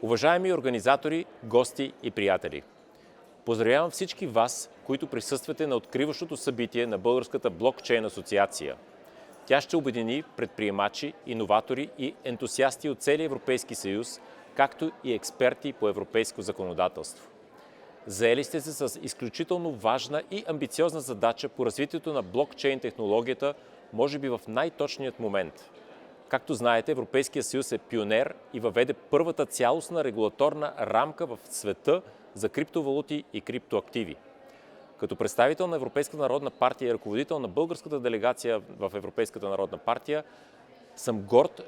Уважаеми организатори, гости и приятели! Поздравявам всички вас, които присъствате на откриващото събитие на Българската блокчейн асоциация. Тя ще обедини предприемачи, иноватори и ентусиасти от целия Европейски съюз, както и експерти по европейско законодателство. Заели сте се с изключително важна и амбициозна задача по развитието на блокчейн технологията, може би в най-точният момент. Както знаете, Европейския съюз е пионер и въведе първата цялостна регулаторна рамка в света за криптовалути и криптоактиви. Като представител на Европейската народна партия и ръководител на българската делегация в Европейската народна партия, съм горд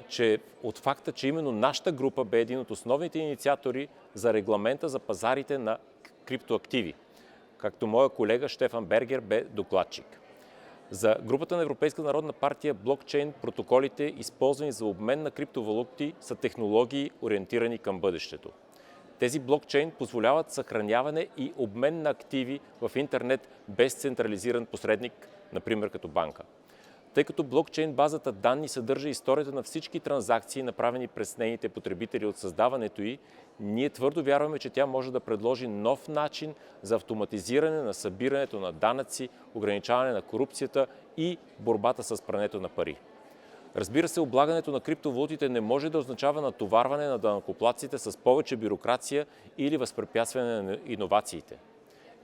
от факта, че именно нашата група бе един от основните инициатори за регламента за пазарите на криптоактиви, както моя колега Щефан Бергер бе докладчик. За групата на Европейска народна партия блокчейн протоколите, използвани за обмен на криптовалути, са технологии, ориентирани към бъдещето. Тези блокчейн позволяват съхраняване и обмен на активи в интернет без централизиран посредник, например като банка. Тъй като блокчейн базата данни съдържа историята на всички транзакции, направени през нейните потребители от създаването й, ние твърдо вярваме, че тя може да предложи нов начин за автоматизиране на събирането на данъци, ограничаване на корупцията и борбата с прането на пари. Разбира се, облагането на криптовалутите не може да означава натоварване на данъкоплатците с повече бюрокрация или възпрепятстване на иновациите.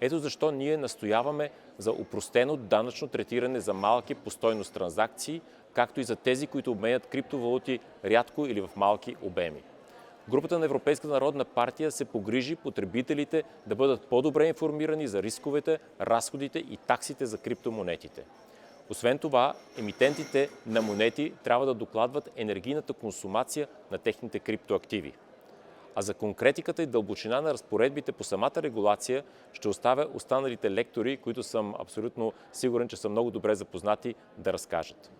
Ето защо ние настояваме за опростено данъчно третиране за малки по стойност транзакции, както и за тези, които обменят криптовалути рядко или в малки обеми. Групата на Европейска народна партия се погрижи потребителите да бъдат по-добре информирани за рисковете, разходите и таксите за криптомонетите. Освен това, емитентите на монети трябва да докладват енергийната консумация на техните криптоактиви. А за конкретиката и дълбочина на разпоредбите по самата регулация ще оставя останалите лектори, които съм абсолютно сигурен, че са много добре запознати, да разкажат.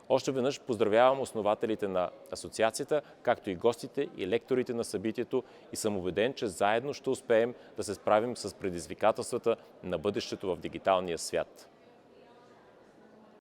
Още веднъж поздравявам основателите на асоциацията, както и гостите и лекторите на събитието и съм убеден, че заедно ще успеем да се справим с предизвикателствата на бъдещето в дигиталния свят.